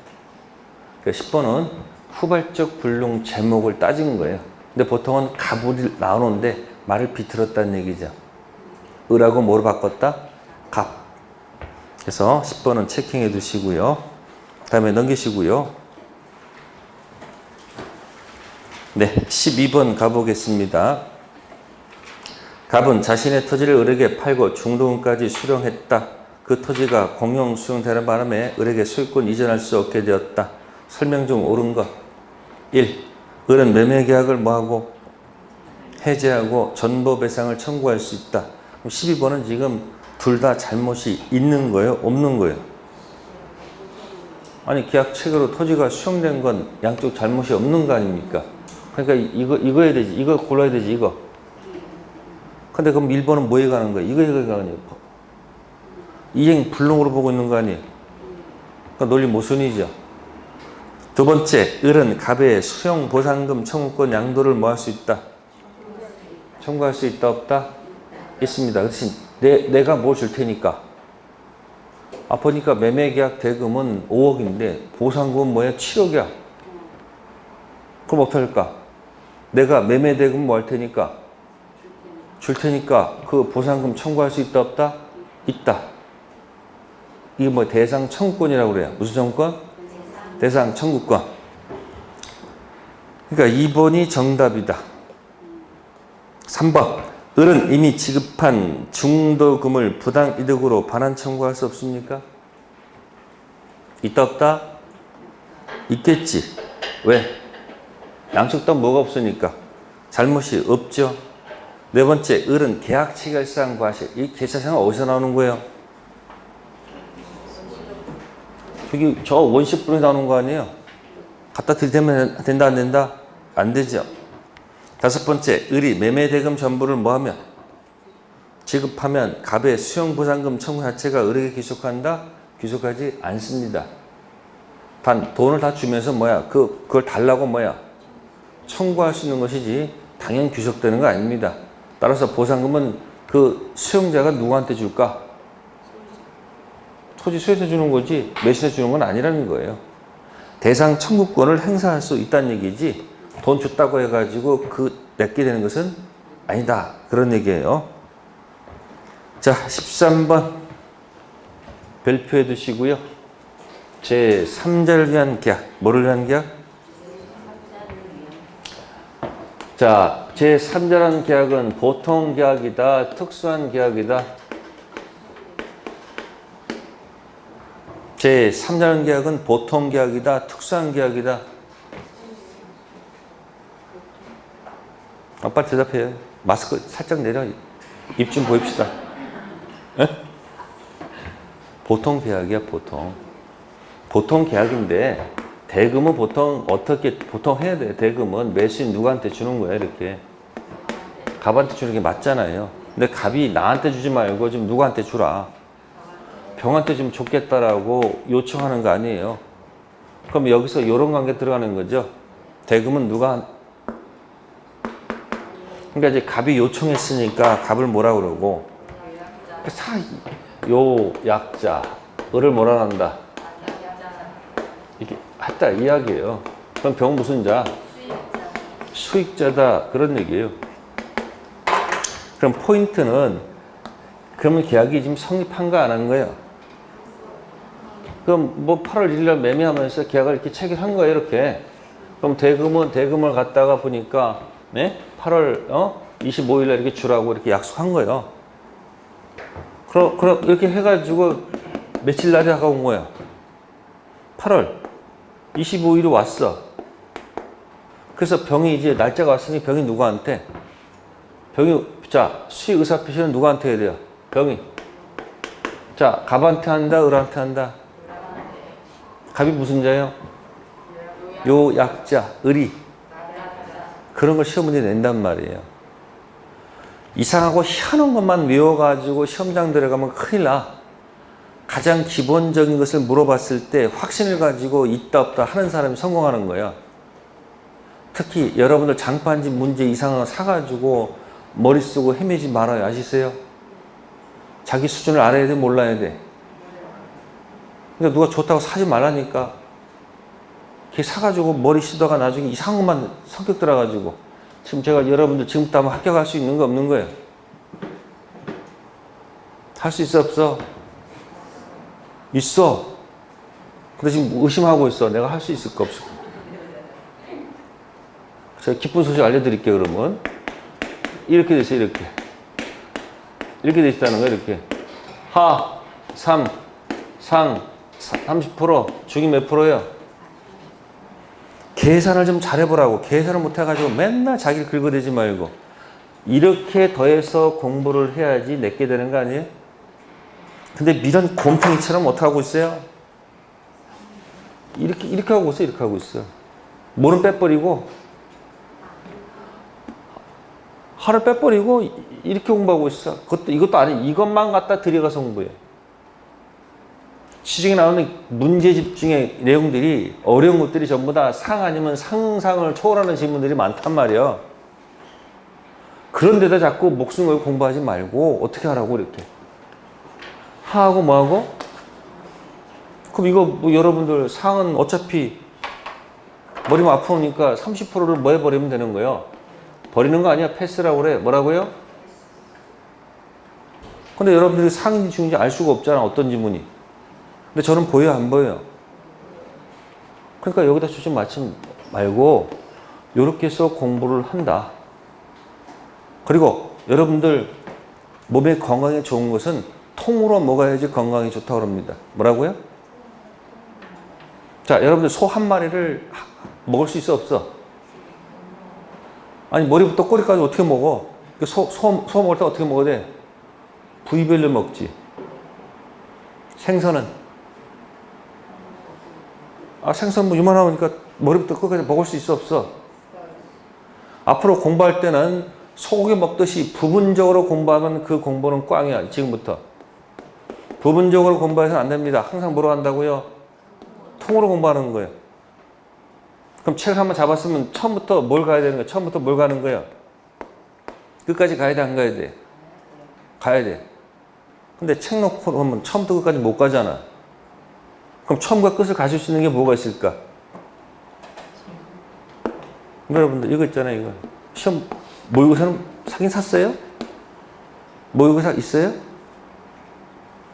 그러니까 10번은 후발적 불능 제목을 따진 거예요. 근데 보통은 갑을 나오는데 말을 비틀었다는 얘기죠. 을하고 뭐로 바꿨다? 갑. 그래서 10번은 체킹해 두시고요. 다음에 넘기시고요. 네, 12번 가보겠습니다. 갑은 자신의 토지를 을에게 팔고 중도금까지 수령했다. 그 토지가 공용 수용되는 바람에 을에게 소유권 이전할 수 없게 되었다. 설명 중 옳은 것. 1. 을은 매매 계약을 뭐하고? 해제하고 전보배상을 청구할 수 있다. 12번은 지금 둘 다 잘못이 있는 거예요? 없는 거예요? 아니 계약 체계로 토지가 수용된 건 양쪽 잘못이 없는 거 아닙니까? 그러니까 이거 해야 되지. 이거 골라야 되지. 이거. 근데 그럼 1번은 뭐에 가는 거예요? 이거에 가는 거예요. 이행 불능으로 보고 있는 거 아니에요? 그러니까 논리 모순이죠. 두 번째, 을은 갑의 수령 보상금 청구권 양도를 뭐 할 수 있다? 청구할 수 있다 없다? 있습니다. 그렇지. 내가 뭐 줄 테니까. 보니까 매매계약 대금은 5억인데 보상금은 뭐야? 7억이야. 그럼 어떻게 할까? 내가 매매 대금 뭐 할 테니까? 줄 테니까 그 보상금 청구할 수 있다 없다? 있다. 이게 뭐 대상 청구권이라고 그래요. 무슨 청구권? 대상 청구권. 그러니까 2번이 정답이다. 3번. 을은 이미 지급한 중도금을 부당이득으로 반환 청구할 수 없습니까? 있다 없다? 있겠지. 왜? 양쪽 다 뭐가 없으니까. 잘못이 없죠. 네 번째, 을은 계약 체결상 과실. 이 계약상 어디서 나오는 거예요? 저기 저 원시분에 나오는 거 아니에요? 갖다 들이대면 된다 안 된다? 안 되죠. 다섯 번째, 을이 매매대금 전부를 뭐하면? 지급하면 갑의 수용보상금 청구 자체가 을에게 귀속한다? 귀속하지 않습니다. 단 돈을 다 주면서 뭐야? 그걸 달라고 뭐야? 청구할 수 있는 것이지 당연히 귀속되는 거 아닙니다. 따라서 보상금은 그 수용자가 누구한테 줄까? 토지 수에서 주는 거지 매수에서 주는 건 아니라는 거예요. 대상 청구권을 행사할 수 있다는 얘기지 돈 줬다고 해가지고 내게 되는 것은 아니다. 그런 얘기예요. 자, 13번 별표해 두시고요. 제 3자를 위한 계약. 뭐를 위한 계약? 자, 제 3자라는 계약은 보통 계약이다, 특수한 계약이다. 제 3자라는 계약은 보통 계약이다, 특수한 계약이다. 빨리 대답해요. 마스크 살짝 내려. 입 좀 보입시다. 에? 보통 계약이야, 보통. 보통 계약인데 대금은 보통 보통 해야 돼. 대금은 매수인 누구한테 주는 거야, 이렇게. 갑한테 주는 게 맞잖아요. 근데 갑이 나한테 주지 말고 좀 누구한테 주라. 병한테 좀 줬겠다라고 요청하는 거 아니에요. 그럼 여기서 이런 관계 들어가는 거죠. 대금은 그러니까 이제 갑이 요청했으니까 갑을 뭐라 그러고 요 약자 을을 뭐라 한다. 이렇게 했다 이야기예요. 그럼 병은 무슨 자? 수익자다. 그런 얘기예요. 그럼 포인트는 그러면 계약이 지금 성립한가 안 한 거예요? 그럼 뭐 8월 1일 날 매매하면서 계약을 이렇게 체결한 거예요, 이렇게. 그럼 대금을 갖다가 보니까, 네? 8월, 25일 날 이렇게 주라고 이렇게 약속한 거예요. 그럼 이렇게 해가지고 며칠 날이 다가온 거야? 8월 25일이 왔어. 그래서 병이 이제 날짜가 왔으니 병이 누구한테? 자, 수익 의사 표시는 누구한테 해야 돼요? 병이. 자, 갑한테 한다, 을한테 한다? 갑이 무슨 자예요? 요 약자, 을이. 그런 걸 시험 문제 낸단 말이에요. 이상하고 희한한 것만 외워가지고 시험장 들어가면 큰일 나. 가장 기본적인 것을 물어봤을 때 확신을 가지고 있다 없다 하는 사람이 성공하는 거예요. 특히 여러분들 장판지 문제 이상한 거 사가지고 머리 쓰고 헤매지 말아요. 아시세요? 자기 수준을 알아야 돼, 몰라야 돼? 그러니까 누가 좋다고 사지 말라니까. 걔 사가지고 머리 쓰다가 나중에 이상한 것만 성격 들어가지고 지금 제가 여러분들 지금부터 한번 합격할 수 있는 거 없는 거예요? 할 수 있어 없어? 있어. 근데 지금 의심하고 있어. 내가 할 수 있을까 없을까? 제가 기쁜 소식 알려드릴게요. 그러면 이렇게 됐어요. 이렇게 돼 있다는 거예요. 이렇게 하, 3, 상 30%, 중이 몇 프로예요? 계산을 좀 잘해보라고. 계산을 못해가지고 맨날 자기를 긁어대지 말고 이렇게 더해서 공부를 해야지 내게 되는 거 아니에요? 근데 미련 곰팡이처럼 어떻게 하고 있어요? 이렇게 하고 있어요. 이렇게 하고 있어요. 뭐는 빼버리고 하루 빼버리고 이렇게 공부하고 있어. 이것도 아니, 이것만 갖다 들여가서 공부해. 시중에 나오는 문제집 중에 내용들이 어려운 것들이 전부 다 상 아니면 상상을 초월하는 질문들이 많단 말이야. 그런데다 자꾸 목숨 걸고 공부하지 말고 어떻게 하라고 이렇게. 하하고 뭐하고? 그럼 이거 뭐 여러분들 상은 어차피 머리가 아프니까 30%를 뭐 해버리면 되는 거예요? 버리는 거 아니야? 패스라고 그래. 뭐라고요? 근데 여러분들이 상인지 중인지 알 수가 없잖아. 어떤 지문이. 근데 저는 보여요? 안 보여요? 그러니까 여기다 초점 맞추지 말고 이렇게 해서 공부를 한다. 그리고 여러분들 몸의 건강에 좋은 것은 통으로 먹어야지 건강에 좋다고 합니다. 뭐라고요? 자, 여러분들 소 한 마리를 먹을 수 있어 없어? 아니 머리부터 꼬리까지 어떻게 먹어? 소 먹을 때 어떻게 먹어야 돼? 부위별로 먹지. 생선은? 생선 뭐 이만하니까 머리부터 끝까지 먹을 수 있어 없어? 앞으로 공부할 때는 소고기 먹듯이 부분적으로 공부하면 그 공부는 꽝이야. 지금부터. 부분적으로 공부해서는 안 됩니다. 항상 뭐로 한다고요? 통으로 공부하는 거예요. 그럼 책을 한번 잡았으면 처음부터 뭘 가야 되는 거야? 처음부터 뭘 가는 거야? 끝까지 가야 돼? 안 가야 돼? 가야 돼. 근데 책 놓고 하면 처음부터 끝까지 못 가잖아. 그럼 처음과 끝을 가질 수 있는 게 뭐가 있을까? 여러분들 이거 있잖아요. 이거 시험 모의고사는 사긴 샀어요? 모의고사 있어요?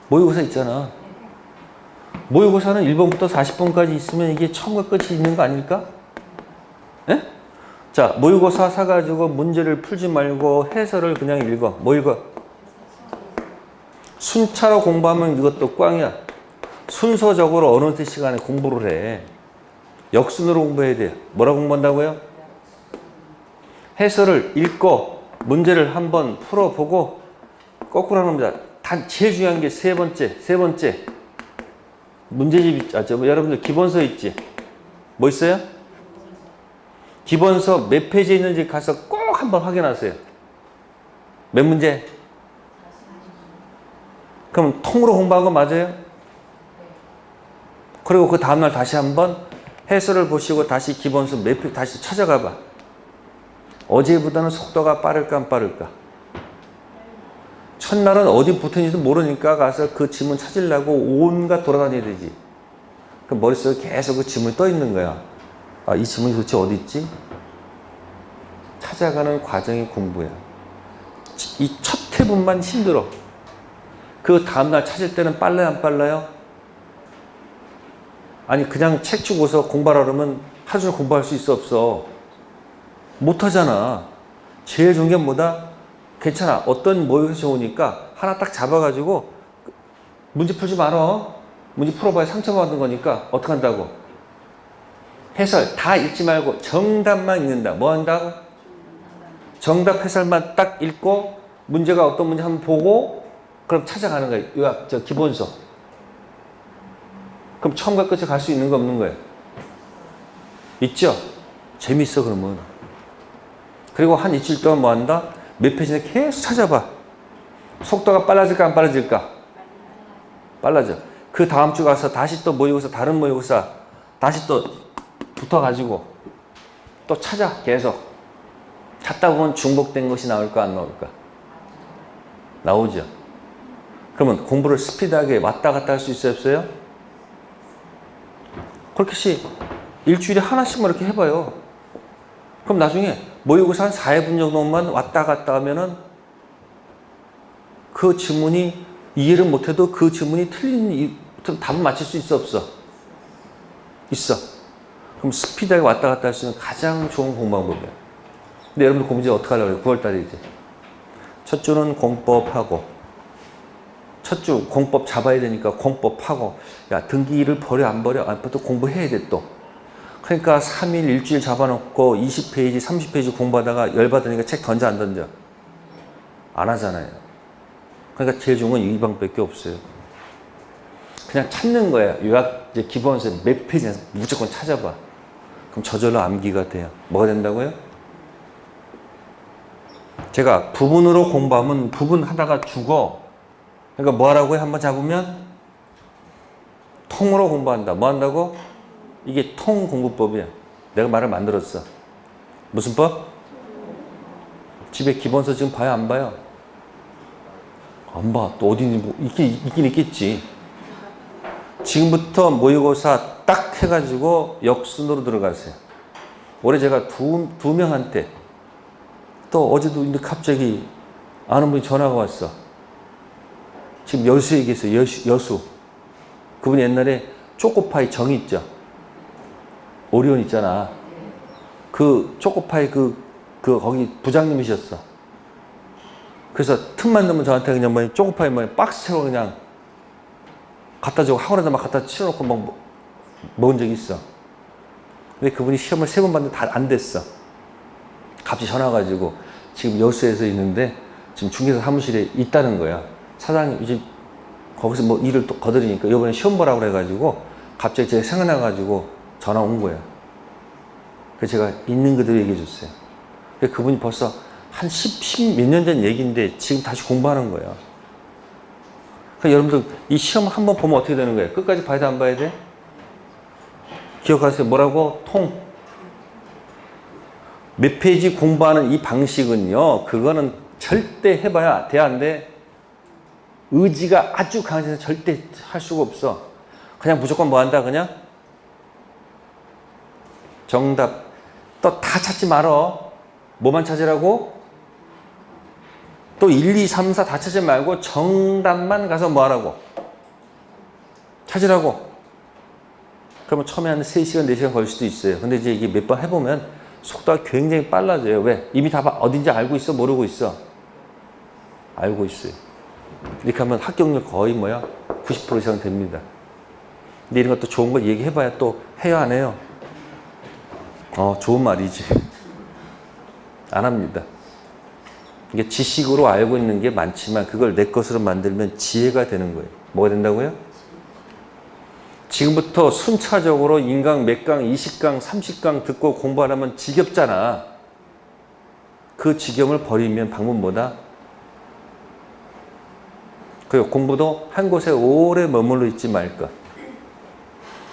모의고사 있잖아. 모의고사는 1번부터 40번까지 있으면 이게 처음과 끝이 있는 거 아닐까? 예? 자, 모의고사 사가지고 문제를 풀지 말고 해설을 그냥 읽어. 뭐 읽어? 순차로 공부하면 이것도 꽝이야. 순서적으로 어느 때 시간에 공부를 해. 역순으로 공부해야 돼. 뭐라고 공부한다고요? 해설을 읽고 문제를 한번 풀어보고 거꾸로 하는 겁니다. 단 제일 중요한 게 세 번째. 문제집 있죠. 여러분들 기본서 있지? 뭐 있어요? 기본서 몇 페이지에 있는지 가서 꼭 한번 확인하세요. 몇 문제? 그럼 통으로 공부한 거 맞아요? 그리고 그 다음날 다시 한번 해설을 보시고 다시 기본서 몇 페이지 다시 찾아가 봐. 어제보다는 속도가 빠를까 안 빠를까? 첫날은 어디 붙은지도 모르니까 가서 그 지문 찾으려고 온갖 돌아다녀야 되지. 그 머릿속에 계속 그 지문이 떠 있는 거야. 이 지문이 도대체 어디 있지? 찾아가는 과정이 공부야. 이 첫 회분만 힘들어. 그 다음날 찾을 때는 빨라요 안 빨라요? 아니 그냥 책 주고서 공부하라 그러면 하루 종일 공부할 수 있어 없어? 못하잖아. 제일 좋은 게 뭐다? 괜찮아. 어떤 모의고사 좋으니까 하나 딱 잡아가지고 문제 풀지 말어. 문제 풀어봐야 상처받는 거니까 어떻게 한다고? 해설 다 읽지 말고 정답만 읽는다. 뭐 한다고? 정답 해설만 딱 읽고 문제가 어떤 문제 한번 보고 그럼 찾아가는 거예요. 요약, 기본서. 그럼 처음과 끝을 갈 수 있는 거 없는 거예요? 있죠? 재밌어 그러면. 그리고 한 일주일 동안 뭐 한다? 몇 페이지나 계속 찾아봐. 속도가 빨라질까 안 빨라질까? 빨라져. 그 다음 주 가서 다시 또 모의고사 다른 모의고사 다시 또 붙어가지고 또 찾아 계속. 찾다 보면 중복된 것이 나올까 안 나올까? 나오죠. 그러면 공부를 스피드하게 왔다 갔다 할 수 있어요 없어요? 그렇게 일주일에 하나씩만 이렇게 해봐요. 그럼 나중에 모의고사 한 4회분 정도만 왔다 갔다 하면은 그 지문이 이해를 못해도 그 지문이 틀린 답을 맞힐 수 있어 없어? 있어. 그럼 스피드하게 왔다 갔다 할 수 있는 가장 좋은 공부 방법이야. 근데 여러분들 공부 이제 어떻게 하려고 그래요? 9월달에 이제. 첫 주는 공법하고 첫 주 공법 잡아야 되니까 공법하고 야 등기를 버려 안 버려? 또 공부해야 돼 또. 그러니까 3일 일주일 잡아놓고 20페이지 30페이지 공부하다가 열받으니까 책 던져 안 던져? 안 하잖아요. 그러니까 제일 좋은 건 이 방법밖에 없어요. 그냥 찾는 거예요. 요약 이제 기본서 몇 페이지에서 무조건 찾아봐. 그럼 저절로 암기가 돼요. 뭐가 된다고요? 제가 부분으로 공부하면 부분 하다가 죽어. 그러니까 뭐 하라고요? 한번 잡으면 통으로 공부한다. 뭐 한다고? 이게 통공부법이야. 내가 말을 만들었어. 무슨 법? 집에 기본서 지금 봐요? 안 봐요? 안 봐. 또 어디 있는지 있긴 있겠지. 지금부터 모의고사 딱 해가지고 역순으로 들어가세요. 올해 제가 두 명한테 또 어제도 근데 갑자기 아는 분이 전화가 왔어. 지금 여수 얘기했어요. 여수. 그분이 옛날에 초코파이 정 있죠. 오리온 있잖아. 그 초코파이 거기 부장님이셨어. 그래서 틈만 넣으면 저한테 그냥 뭐 초코파이 뭐 박스 채로 그냥 갖다 주고 학원에다 막 갖다 치워놓고 막 먹은 적이 있어. 근데 그분이 시험을 3번 봤는데 다 안 됐어. 갑자기 전화 가지고 지금 여수에서 있는데 지금 중개사 사무실에 있다는 거야. 사장님 이제 거기서 뭐 일을 또 거들으니까 이번에 시험 보라고 그래가지고 갑자기 제가 생각나가지고 전화 온 거야. 그래서 제가 있는 그대로 얘기해 줬어요. 그분이 벌써 한 10 몇 년 전 얘기인데 지금 다시 공부하는 거예요. 그러니까 여러분들 이 시험 한번 보면 어떻게 되는 거예요? 끝까지 봐야 돼, 안 봐야 돼? 기억하세요. 뭐라고? 통. 몇 페이지 공부하는 이 방식은요, 그거는 절대 해봐야 돼, 안 돼? 의지가 아주 강해서 절대 할 수가 없어. 그냥 무조건 뭐 한다, 그냥? 정답. 또 다 찾지 말어. 뭐만 찾으라고? 또 1, 2, 3, 4 다 찾지 말고 정답만 가서 뭐 하라고? 찾으라고. 그러면 처음에 한 3시간, 4시간 걸릴 수도 있어요. 근데 이제 이게 몇 번 해보면 속도가 굉장히 빨라져요. 왜? 이미 다 어딘지 알고 있어? 모르고 있어? 알고 있어요. 이렇게 하면 합격률 거의 90% 이상 됩니다. 근데 이런 것도 좋은 거 얘기해봐야 또 해요, 안 해요? 좋은 말이지. 안 합니다. 이게 지식으로 알고 있는 게 많지만 그걸 내 것으로 만들면 지혜가 되는 거예요. 뭐가 된다고요? 지금부터 순차적으로 인강 몇 강, 20강, 30강 듣고 공부하려면 지겹잖아. 그 지겨움을 버리면 방법 뭐다? 그 공부도 한 곳에 오래 머물러 있지 말 것.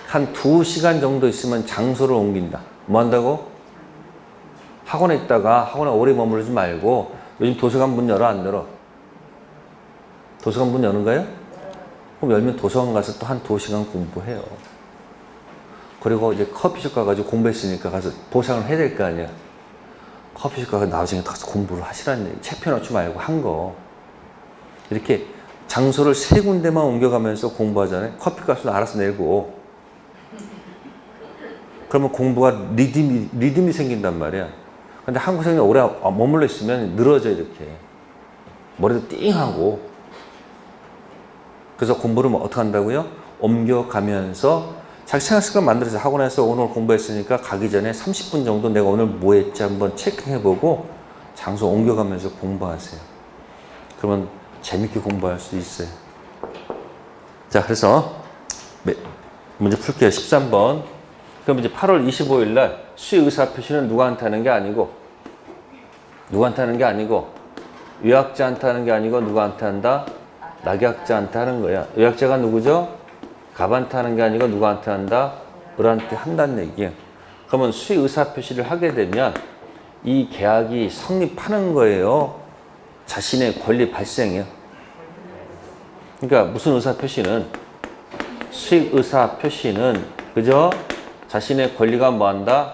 한 2시간 정도 있으면 장소를 옮긴다. 뭐 한다고? 학원에 있다가 학원에 오래 머무르지 말고 요즘 도서관 문 열어, 안 열어? 도서관 문 여는가요? 그럼 열면 도서관 가서 또 한 2시간 공부해요. 그리고 이제 커피숍 가가지고 공부했으니까 가서 보상을 해야 될 거 아니야. 커피숍 가서 나중에 가서 공부를 하시라는 얘기. 책 펴놓지 말고 한 거. 이렇게 장소를 3군데만 옮겨가면서 공부하잖아요. 커피값은 알아서 내고. 그러면 공부가 리듬이 생긴단 말이야. 근데 한국 생활에 오래 머물러 있으면 늘어져, 이렇게. 머리도 띵하고. 그래서 공부를 어떻게 한다고요? 옮겨가면서 자기 생활 습관 만들어서 학원에서 오늘 공부했으니까 가기 전에 30분 정도 내가 오늘 뭐 했지 한번 체크해보고 장소 옮겨가면서 공부하세요. 그러면 재밌게 공부할 수 있어요. 자, 그래서 문제 풀게요. 13번. 그럼 이제 8월 25일 날 수의 의사표시는 누구한테 하는 게 아니고, 누구한테 하는 게 아니고, 의학자한테 하는 게 아니고, 누구한테 한다? 낙약자한테 하는 거야. 의학자가 누구죠? 갑한테 하는 게 아니고, 누구한테 한다? 을한테 한다는 얘기예요. 그러면 수의 의사표시를 하게 되면 이 계약이 성립하는 거예요. 자신의 권리 발생이에요. 그러니까 무슨 의사표시는, 수익 의사표시는 그죠? 자신의 권리가 뭐한다?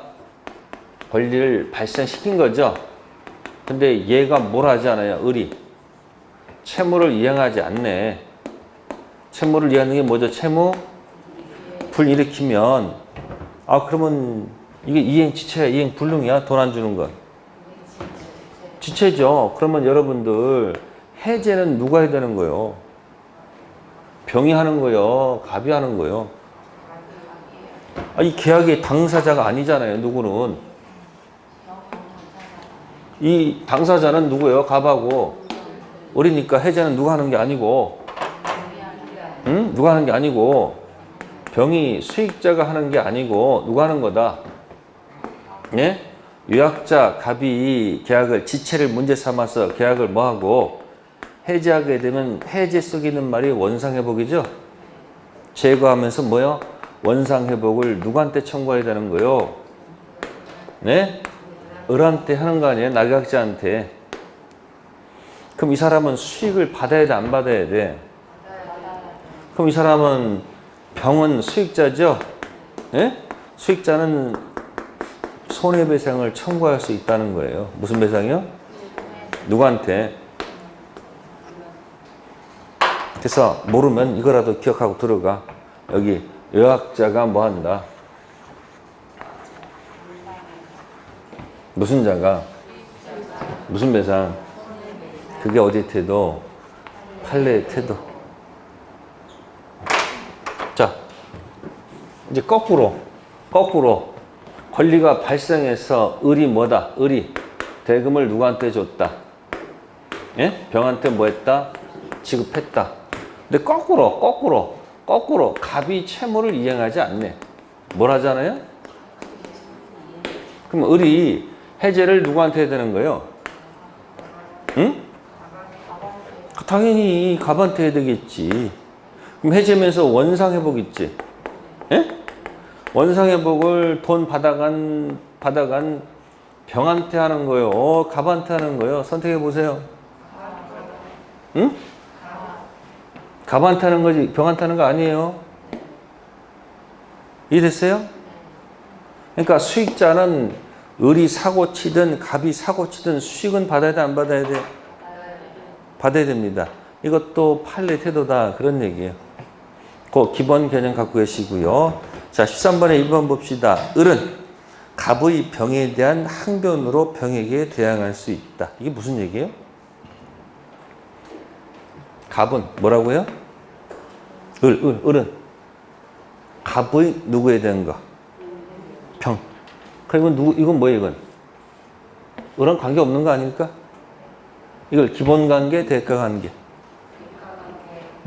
권리를 발생시킨 거죠. 근데 얘가 뭘 하지 않아요? 을이 채무를 이행하지 않네. 채무를 이행하는 게 뭐죠? 채무 불일으키면 그러면 이게 이행 지체야, 이행 불능이야? 돈 안 주는 건 지체죠. 그러면 여러분들 해제는 누가 해야 되는 거예요? 병이 하는 거예요? 갑이 하는 거예요? 이 계약의 당사자가 아니잖아요. 누구는? 이 당사자는 누구예요? 갑하고 을이니까 해제는 누가 하는 게 아니고, 응? 누가 하는 게 아니고, 병이 수익자가 하는 게 아니고 누가 하는 거다? 예? 유약자 갑이 계약을 지체를 문제 삼아서 계약을 뭐하고 해제하게 되면 해제 속에 있는 말이 원상회복이죠. 제거하면서 뭐요? 원상회복을 누구한테 청구해야 되는 거요? 네? 을한테 하는 거 아니에요? 낙약자한테. 그럼 이 사람은 수익을 받아야 돼? 안 받아야 돼? 그럼 이 사람은 병은 수익자죠? 네? 수익자는 손해배상을 청구할 수 있다는 거예요. 무슨 배상이요? 누구한테? 그래서 모르면 이거라도 기억하고 들어가. 여기 요약자가 뭐 한다? 무슨 자가? 무슨 배상? 그게 어디 태도? 판례의 태도. 자, 이제 거꾸로 권리가 발생해서 을이 뭐다? 을이 대금을 누구한테 줬다? 예? 병한테 뭐 했다? 지급했다. 근데 거꾸로 갑이 채무를 이행하지 않네. 뭘 하잖아요? 그럼 을이 해제를 누구한테 해야 되는 거예요? 응? 당연히 갑한테 해야 되겠지. 그럼 해제면서 원상회복 있지? 예? 원상회복을 돈 받아간 병한테 하는 거요? 갑한테 하는 거요? 선택해 보세요. 응? 갑한테 하는 거지 병한테 하는 거 아니에요. 이해됐어요? 그러니까 수익자는 을이 사고 치든 갑이 사고 치든 수익은 받아야 돼, 안 받아야 돼? 받아야 됩니다. 이것도 판례 태도다 그런 얘기예요. 그 기본 개념 갖고 계시고요. 자, 13번에 1번 봅시다. 을은 갑의 병에 대한 항변으로 병에게 대항할 수 있다. 이게 무슨 얘기예요? 갑은 뭐라고요? 을은 갑의 누구에 대한 거? 병. 그리고 이건 뭐예요, 이건? 을은 관계 없는 거 아닙니까? 이걸 기본 관계, 대가 관계.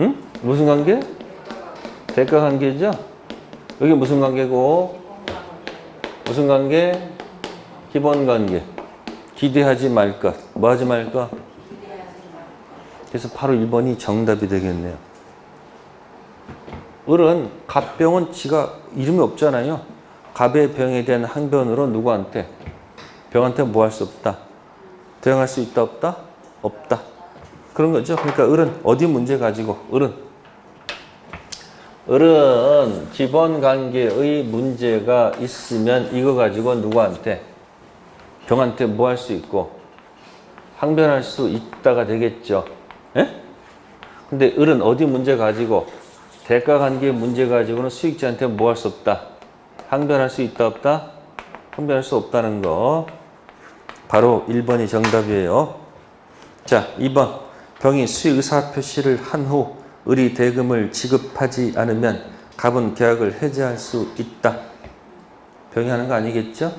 응? 무슨 관계? 대가 관계죠? 여기 무슨 관계고? 무슨 관계? 기본 관계. 기대하지 말 것. 뭐 하지 말 것? 그래서 바로 1번이 정답이 되겠네요. 을은 갑병은 지가 이름이 없잖아요. 갑의 병에 대한 항변으로 누구한테? 병한테 뭐 할 수 없다? 대응할 수 있다 없다? 없다. 그런 거죠. 그러니까 을은 어디 문제 가지고? 을은 기본 관계의 문제가 있으면 이거 가지고 누구한테? 병한테 뭐 할 수 있고? 항변할 수 있다가 되겠죠. 예? 근데 을은 어디 문제 가지고? 대가 관계 문제 가지고는 수익자한테 뭐 할 수 없다? 항변할 수 있다 없다? 항변할 수 없다는 거. 바로 1번이 정답이에요. 자, 2번. 병이 수익 의사 표시를 한 후 을이 대금을 지급하지 않으면 갑은 계약을 해지할 수 있다. 병이 하는 거 아니겠죠?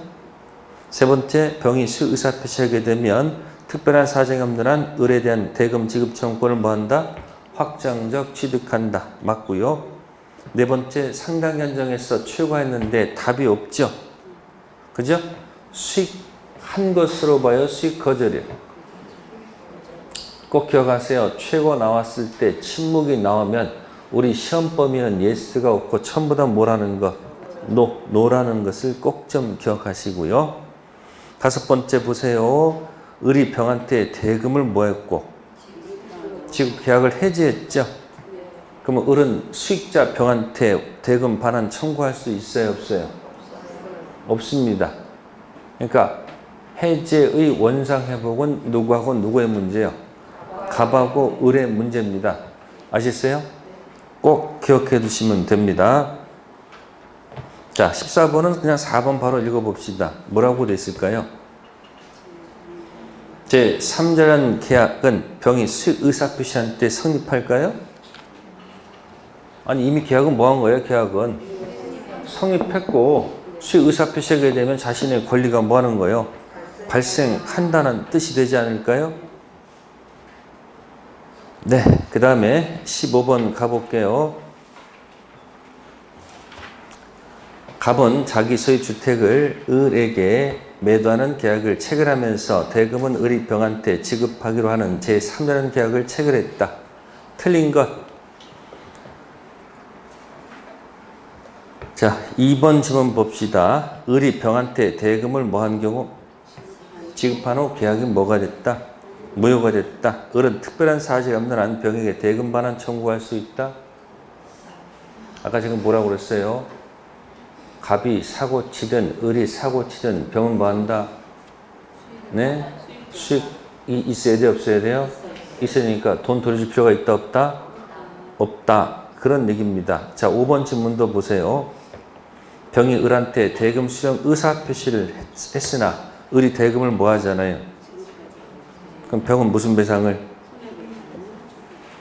세 번째, 병이 수익 의사 표시하게 되면 특별한 사정이 없는 한 을에 대한 대금 지급 청구권을 뭐한다? 확정적 취득한다. 맞고요. 네 번째, 상당 견정에서 최고했는데 답이 없죠. 그죠? 수익한 것으로 봐요. 수익 거절이에요. 꼭 기억하세요. 최고 나왔을 때 침묵이 나오면 우리 시험 범위는 예스가 없고 전부 다 뭐라는 거? 노라는 것을 꼭 좀 기억하시고요. 다섯 번째 보세요. 을이 병한테 대금을 뭐 했고? 지급 계약을 해지했죠. 그러면 을은 수익자 병한테 대금 반환 청구할 수 있어요, 없어요? 없습니다. 그러니까 해제의 원상 회복은 누구하고 누구의 문제예요? 갑하고 을의 문제입니다. 아시겠어요? 꼭 기억해 두시면 됩니다. 자, 14번은 그냥 4번 바로 읽어봅시다. 뭐라고 돼 있을까요? 제3자란 계약은 병이 수익 의사표시한 때 성립할까요? 아니, 이미 계약은 뭐 한 거예요? 계약은 성립했고 수익 의사표시하게 되면 자신의 권리가 뭐 하는 거예요? 발생한다는 뜻이 되지 않을까요? 네, 그 다음에 15번 가볼게요. 갑은 자기 소유 주택을 을에게 매도하는 계약을 체결하면서 대금은 을이 병한테 지급하기로 하는 제3자라는 계약을 체결했다. 틀린 것. 자, 2번 질문 봅시다. 을이 병한테 대금을 뭐 한 경우? 지급한 후 계약이 뭐가 됐다? 무효가 됐다. 을은 특별한 사실이 없는 한 병에게 대금 반환 청구할 수 있다. 아까 지금 뭐라고 그랬어요? 갑이 사고 치든 을이 사고 치든 병은 뭐 한다? 네? 수익이 있어야 돼, 없어야 돼요? 있으니까 돈 돌려줄 필요가 있다, 없다? 없다. 그런 얘기입니다. 자, 5번 질문도 보세요. 병이 을한테 대금 수령 의사 표시를 했으나 을이 대금을 뭐 하잖아요? 그럼 병은 무슨 배상을?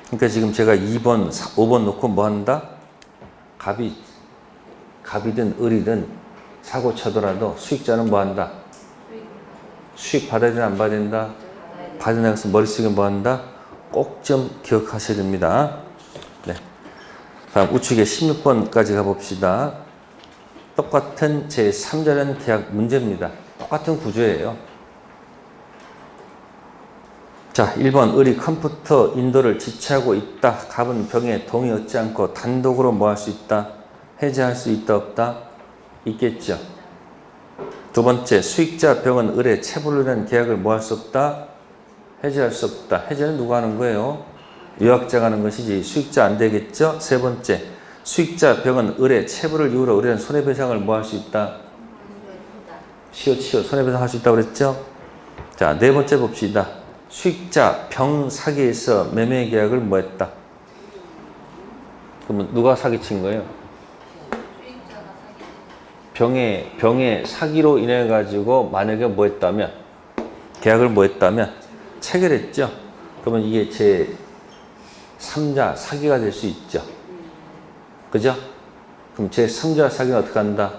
그러니까 지금 제가 2번, 5번 놓고 뭐 한다? 갑이든 을이든 사고 쳐더라도 수익자는 뭐 한다? 수익 받아야 되나 안 받아야 된다? 받은 액수 머릿속에 뭐 한다? 꼭 좀 기억하셔야 됩니다. 네. 다음 우측에 16번까지 가봅시다. 똑같은 제3자연 계약 문제입니다. 똑같은 구조예요. 자, 1번 을이 컴퓨터 인도를 지체하고 있다. 갑은 병에 동의 얻지 않고 단독으로 뭐 할 수 있다? 해제할 수 있다 없다? 있겠죠. 두 번째, 수익자 병은 을에 체불로 된 계약을 뭐 할 수 없다? 해제할 수 없다. 해제는 누가 하는 거예요? 유학자가 하는 것이지 수익자 안 되겠죠. 세 번째, 수익자 병은 을에 체불을 이유로 을에는 손해배상을 뭐 할 수 있다? 치요 손해배상 할 수 있다고 그랬죠. 자, 네 번째 봅시다. 수익자 병 사기에서 매매 계약을 뭐 했다? 그러면 누가 사기친 거예요? 병의 사기로 인해 가지고 만약에 뭐 했다면 계약을 뭐 했다면 체결했죠. 그러면 이게 제 3자 사기가 될 수 있죠. 그죠? 그럼 제 3자 사기는 어떻게 한다?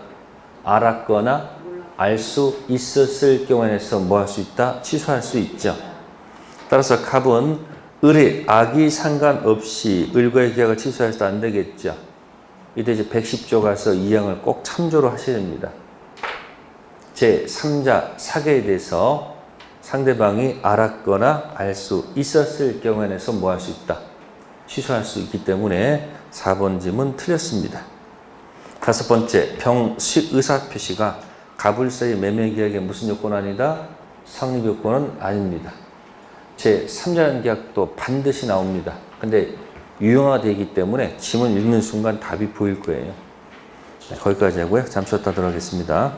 알았거나 알 수 있었을 경우에서 뭐 할 수 있다? 취소할 수 있죠. 따라서 갑은 을의 악이 상관없이 을과의 계약을 취소해서도 안 되겠죠. 이때 이제 110조 가서 이 항을 꼭 참조를 하셔야 됩니다. 제 3자 사기에 대해서 상대방이 알았거나 알 수 있었을 경우에서 뭐 할 수 있다? 취소할 수 있기 때문에 4번 질문 틀렸습니다. 다섯 번째, 병 수익 의사 표시가 갑을사의 매매 계약의 무슨 요건 아니다? 성립 요건은 아닙니다. 제 3자연 계약도 반드시 나옵니다. 근데 유형화되기 때문에 지문 읽는 순간 답이 보일 거예요. 네, 거기까지 하고요. 잠시 쉬었다 들어가겠습니다.